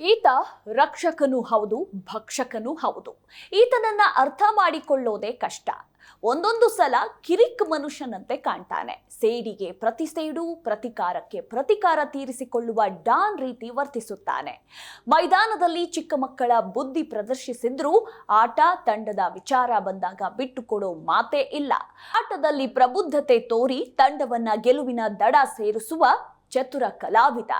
ಈತ ರಕ್ಷಕನೂ ಹೌದು, ಭಕ್ಷಕನೂ ಹೌದು. ಈತನನ್ನ ಅರ್ಥ ಮಾಡಿಕೊಳ್ಳೋದೇ ಕಷ್ಟ. ಒಂದೊಂದು ಸಲ ಕಿರಿಕ್ ಮನುಷ್ಯನಂತೆ ಕಾಣ್ತಾನೆ. ಸೇಡಿಗೆ ಪ್ರತಿ ಸೇಡು, ಪ್ರತಿಕಾರಕ್ಕೆ ಪ್ರತಿಕಾರ ತೀರಿಸಿಕೊಳ್ಳುವ ಡಾನ್ ರೀತಿ ವರ್ತಿಸುತ್ತಾನೆ. ಮೈದಾನದಲ್ಲಿ ಚಿಕ್ಕ ಮಕ್ಕಳ ಬುದ್ಧಿ ಪ್ರದರ್ಶಿಸಿದ್ರೂ ಆಟ ತಂಡದ ವಿಚಾರ ಬಂದಾಗ ಬಿಟ್ಟುಕೊಡೋ ಮಾತೇ ಇಲ್ಲ. ಆಟದಲ್ಲಿ ಪ್ರಬುದ್ಧತೆ ತೋರಿ ತಂಡವನ್ನ ಗೆಲುವಿನ ದಡ ಸೇರಿಸುವ ಚತುರ ಕಲಾವಿದ.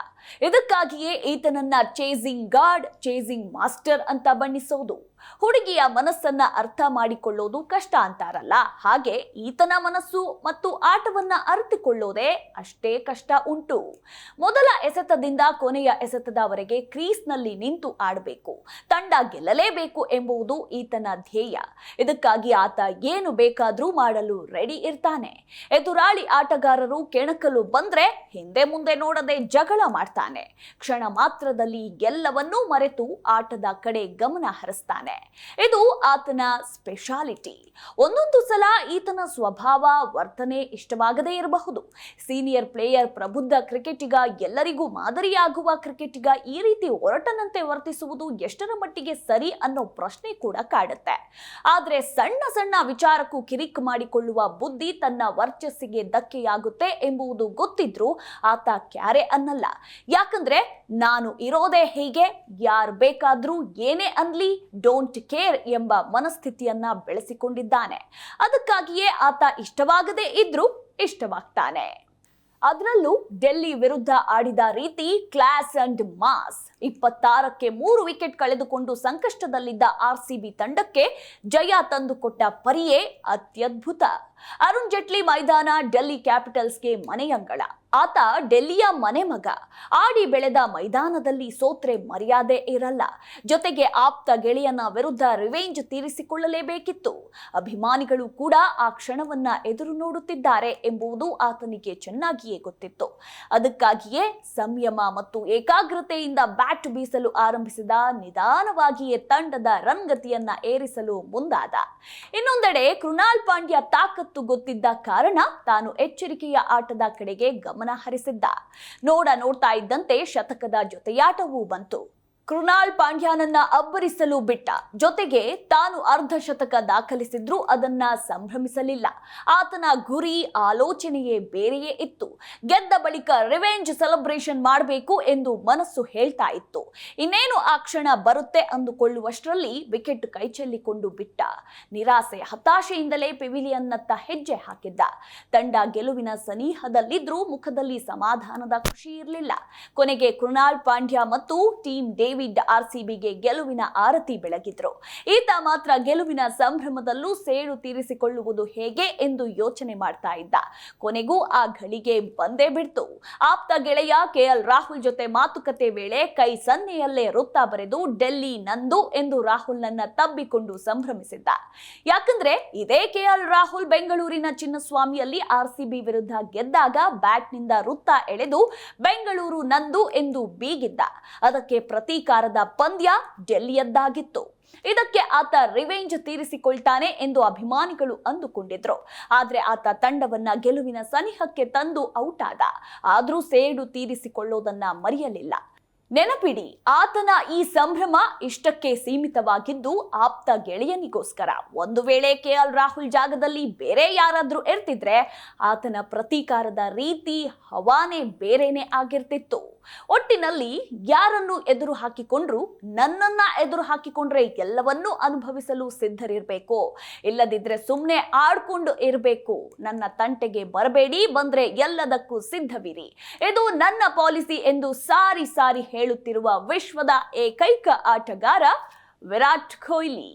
ಇದಕ್ಕಾಗಿಯೇ ಈತನನ್ನ ಚೇಸಿಂಗ್ ಗಾಡ್, ಚೇಸಿಂಗ್ ಮಾಸ್ಟರ್ ಅಂತ ಬಣ್ಣಿಸೋದು. ಹುಡುಗಿಯ ಮನಸ್ಸನ್ನ ಅರ್ಥ ಮಾಡಿಕೊಳ್ಳೋದು ಕಷ್ಟ ಅಂತಾರಲ್ಲ, ಹಾಗೆ ಈತನ ಮನಸ್ಸು ಮತ್ತು ಆಟವನ್ನ ಅರಿತುಕೊಳ್ಳೋದೇ ಅಷ್ಟೇ ಕಷ್ಟ ಉಂಟು. ಮೊದಲ ಎಸೆತದಿಂದ ಕೊನೆಯ ಎಸೆತದವರೆಗೆ ಕ್ರೀಸ್ನಲ್ಲಿ ನಿಂತು ಆಡಬೇಕು, ತಂಡ ಗೆಲ್ಲಲೇಬೇಕು ಎಂಬುದು ಈತನ ಧ್ಯೇಯ. ಇದಕ್ಕಾಗಿ ಆತ ಏನು ಬೇಕಾದ್ರೂ ಮಾಡಲು ರೆಡಿ ಇರ್ತಾನೆ. ಎದುರಾಳಿ ಆಟಗಾರರು ಕೆಣಕಲು ಬಂದ್ರೆ ಹಿಂದೆ ಮುಂದೆ ನೋಡದೆ ಜಗಳ ಮಾಡ್ತಾನೆ. ಕ್ಷಣ ಮಾತ್ರದಲ್ಲಿ ಎಲ್ಲವನ್ನೂ ಮರೆತು ಆಟದ ಕಡೆ ಗಮನ ಹರಿಸ್ತಾನೆ. ಇದು ಆತನ ಸ್ಪೆಷಾಲಿಟಿ. ಒಂದೊಂದು ಸಲ ಈತನ ಸ್ವಭಾವ, ವರ್ತನೆ ಇಷ್ಟವಾಗದೇ ಇರಬಹುದು. ಸೀನಿಯರ್ ಪ್ಲೇಯರ್, ಪ್ರಬುದ್ಧ ಕ್ರಿಕೆಟಿಗ, ಎಲ್ಲರಿಗೂ ಮಾದರಿಯಾಗುವ ಕ್ರಿಕೆಟಿಗ ಈ ರೀತಿ ಒರಟನಂತೆ ವರ್ತಿಸುವುದು ಎಷ್ಟರ ಮಟ್ಟಿಗೆ ಸರಿ ಅನ್ನೋ ಪ್ರಶ್ನೆ ಕೂಡ ಕಾಡುತ್ತೆ. ಆದ್ರೆ ಸಣ್ಣ ಸಣ್ಣ ವಿಚಾರಕ್ಕೂ ಕಿರಿಕ್ ಮಾಡಿಕೊಳ್ಳುವ ಬುದ್ಧಿ ತನ್ನ ವರ್ಚಸ್ಸಿಗೆ ಧಕ್ಕೆಯಾಗುತ್ತೆ ಎಂಬುದು ಗೊತ್ತಿದ್ರೂ ಆತ ಕ್ಯಾರೆ ಅನ್ನಲ್ಲ. ಯಾಕಂದ್ರೆ ನಾನು ಇರೋದೇ ಹೀಗೆ, ಯಾರು ಬೇಕಾದ್ರೂ ಏನೇ ಅನ್ಲಿ, ಡೋಂಟ್ ಕೇರ್ ಎಂಬ ಮನಸ್ಥಿತಿಯನ್ನ ಬೆಳೆಸಿಕೊಂಡಿದ್ದಾನೆ. ಅದಕ್ಕಾಗಿಯೇ ಆತ ಇಷ್ಟವಾಗದೇ ಇದ್ರೂ ಇಷ್ಟವಾಗ್ತಾನೆ. ಅದರಲ್ಲೂ ಡೆಲ್ಲಿ ವಿರುದ್ಧ ಆಡಿದ ರೀತಿ ಕ್ಲಾಸ್ ಅಂಡ್ ಮಾಸ್. 26ಕ್ಕೆ 3 ವಿಕೆಟ್ ಕಳೆದುಕೊಂಡು ಸಂಕಷ್ಟದಲ್ಲಿದ್ದ RCB ತಂಡಕ್ಕೆ ಜಯ ತಂದುಕೊಟ್ಟ ಪರಿಯೇ ಅತ್ಯದ್ಭುತ. ಅರುಣ್ ಜೇಟ್ಲಿ ಮೈದಾನ ಡೆಲ್ಲಿ ಕ್ಯಾಪಿಟಲ್ಸ್ಗೆ ಮನೆಯಂಗಳ. ಆತ ಡೆಲ್ಲಿಯ ಮನೆ ಮಗ. ಆಡಿ ಬೆಳೆದ ಮೈದಾನದಲ್ಲಿ ಸೋತ್ರೆ ಮರ್ಯಾದೆ ಇರಲ್ಲ. ಜೊತೆಗೆ ಆಪ್ತ ಗೆಳೆಯನ ವಿರುದ್ಧ ರಿವೆಂಜ್ ತೀರಿಸಿಕೊಳ್ಳಲೇಬೇಕಿತ್ತು. ಅಭಿಮಾನಿಗಳು ಕೂಡ ಆ ಕ್ಷಣವನ್ನ ಎದುರು ನೋಡುತ್ತಿದ್ದಾರೆ ಎಂಬುದು ಆತನಿಗೆ ಚೆನ್ನಾಗಿಯೇ ಗೊತ್ತಿತ್ತು. ಅದಕ್ಕಾಗಿಯೇ ಸಂಯಮ ಮತ್ತು ಏಕಾಗ್ರತೆಯಿಂದ ಬ್ಯಾಟ್ ಬೀಸಲು ಆರಂಭಿಸಿದ. ನಿಧಾನವಾಗಿಯೇ ತಂಡದ ರನ್ ಗತಿಯನ್ನ ಏರಿಸಲು ಮುಂದಾದ. ಇನ್ನೊಂದೆಡೆ ಕೃಣಾಲ್ ಪಾಂಡ್ಯ ತಾಕತ್ತು ಗೊತ್ತಿದ್ದ ಕಾರಣ ತಾನು ಎಚ್ಚರಿಕೆಯ ಆಟದ ಕಡೆಗೆ ಗಮನ ಹರಿಸಿದ್ದ. ನೋಡ್ತಾ ಇದ್ದಂತೆ ಶತಕದ ಜೊತೆಯಾಟವೂ ಬಂತು. ಕೃಣಾಲ್ ಪಾಂಡ್ಯನನ್ನ ಅಬ್ಬರಿಸಲು ಬಿಟ್ಟ. ಜೊತೆಗೆ ತಾನು ಅರ್ಧ ಶತಕ ದಾಖಲಿಸಿದ್ರೂ ಅದನ್ನ ಸಂಭ್ರಮಿಸಲಿಲ್ಲ. ಆತನ ಗುರಿ, ಆಲೋಚನೆಯೇ ಬೇರೆಯೇ ಇತ್ತು. ಗೆದ್ದ ಬಳಿಕ ರಿವೆಂಜ್ ಸೆಲೆಬ್ರೇಷನ್ ಮಾಡಬೇಕು ಎಂದು ಮನಸ್ಸು ಹೇಳ್ತಾ ಇತ್ತು. ಇನ್ನೇನು ಆ ಕ್ಷಣ ಬರುತ್ತೆ ಅಂದುಕೊಳ್ಳುವಷ್ಟರಲ್ಲಿ ವಿಕೆಟ್ ಕೈಚೆಲ್ಲಿಕೊಂಡು ಬಿಟ್ಟ. ನಿರಾಸೆ, ಹತಾಶೆಯಿಂದಲೇ ಪೆವಿಲಿಯನ್ನತ್ತ ಹೆಜ್ಜೆ ಹಾಕಿದ್ದ. ತಂಡ ಗೆಲುವಿನ ಸನಿಹದಲ್ಲಿದ್ರೂ ಮುಖದಲ್ಲಿ ಸಮಾಧಾನದ ಖುಷಿ ಇರಲಿಲ್ಲ. ಕೊನೆಗೆ ಕೃಣಾಲ್ ಪಾಂಡ್ಯ ಮತ್ತು ಟೀಮ್ ಡೇವಿಡ್ RCBಗೆ ಗೆಲುವಿನ ಆರತಿ ಬೆಳಗಿದ್ರು. ಈತ ಮಾತ್ರ ಗೆಲುವಿನ ಸಂಭ್ರಮದಲ್ಲೂ ಸೇಡು ತೀರಿಸಿಕೊಳ್ಳುವುದು ಹೇಗೆ ಎಂದು ಯೋಚನೆ ಮಾಡ್ತಾ ಇದ್ದ. ಕೊನೆಗೂ ಆ ಘಳಿಗೆ ಬಂದೇ ಬಿಡ್ತು. ಆಪ್ತ ಗೆಳೆಯ KL ರಾಹುಲ್ ಜೊತೆ ಮಾತುಕತೆ ವೇಳೆ ಕೈ ಸನ್ನೆಯಲ್ಲೇ ವೃತ್ತ ಬರೆದು ಡೆಲ್ಲಿ ನಂದು ಎಂದು ರಾಹುಲ್ನನ್ನ ತಬ್ಬಿಕೊಂಡು ಸಂಭ್ರಮಿಸಿದ್ದ. ಯಾಕಂದ್ರೆ ಇದೇ KL ರಾಹುಲ್ ಬೆಂಗಳೂರಿನ ಚಿನ್ನಸ್ವಾಮಿಯಲ್ಲಿ RCB ವಿರುದ್ಧ ಗೆದ್ದಾಗ ಬ್ಯಾಟ್ನಿಂದ ವೃತ್ತ ಎಳೆದು ಬೆಂಗಳೂರು ನಂದು ಎಂದು ಬೀಗಿದ್ದ. ಅದಕ್ಕೆ ಪ್ರತೀಕಾರದ ಪಂದ್ಯ ಡೆಲ್ಲಿಯದ್ದಾಗಿತ್ತು. ಇದಕ್ಕೆ ಆತ ರಿವೆಂಜ್ ತೀರಿಸಿಕೊಳ್ತಾನೆ ಎಂದು ಅಭಿಮಾನಿಗಳು ಅಂದುಕೊಂಡಿದ್ರು. ಆದ್ರೆ ಆತ ತಂಡವನ್ನ ಗೆಲುವಿನ ಸನಿಹಕ್ಕೆ ತಂದು ಔಟ್ ಆದ. ಆದ್ರೂ ಸೇಡು ತೀರಿಸಿಕೊಳ್ಳೋದನ್ನ ಮರೆಯಲಿಲ್ಲ. ನೆನಪಿಡಿ, ಆತನ ಈ ಸಂಭ್ರಮ ಇಷ್ಟಕ್ಕೆ ಸೀಮಿತವಾಗಿದ್ದು ಆಪ್ತ ಗೆಳೆಯನಿಗೋಸ್ಕರ. ಒಂದು ವೇಳೆ KL ರಾಹುಲ್ ಜಾಗದಲ್ಲಿ ಬೇರೆ ಯಾರಾದ್ರೂ ಇರ್ತಿದ್ರೆ ಆತನ ಪ್ರತೀಕಾರದ ರೀತಿ, ಹವಾನೆ ಬೇರೆನೆ ಆಗಿರ್ತಿತ್ತು. ಒಟ್ಟಿನಲ್ಲಿ ಯಾರನ್ನು ಎದುರು ಹಾಕಿಕೊಂಡ್ರು ನನ್ನನ್ನ ಎದುರು ಹಾಕಿಕೊಂಡ್ರೆ ಎಲ್ಲವನ್ನೂ ಅನುಭವಿಸಲು ಸಿದ್ಧರಿರ್ಬೇಕು, ಇಲ್ಲದಿದ್ರೆ ಸುಮ್ಮನೆ ಆಡ್ಕೊಂಡು ಇರಬೇಕು. ನನ್ನ ತಂಟೆಗೆ ಬರಬೇಡಿ, ಬಂದ್ರೆ ಎಲ್ಲದಕ್ಕೂ ಸಿದ್ಧವಿರಿ. ಇದು ನನ್ನ ಪಾಲಿಸಿ ಎಂದು ಸಾರಿ ಸಾರಿ ಹೇಳುತ್ತಿರುವ ವಿಶ್ವದ ಏಕೈಕ ಆಟಗಾರ ವಿರಾಟ್ ಕೊಹ್ಲಿ.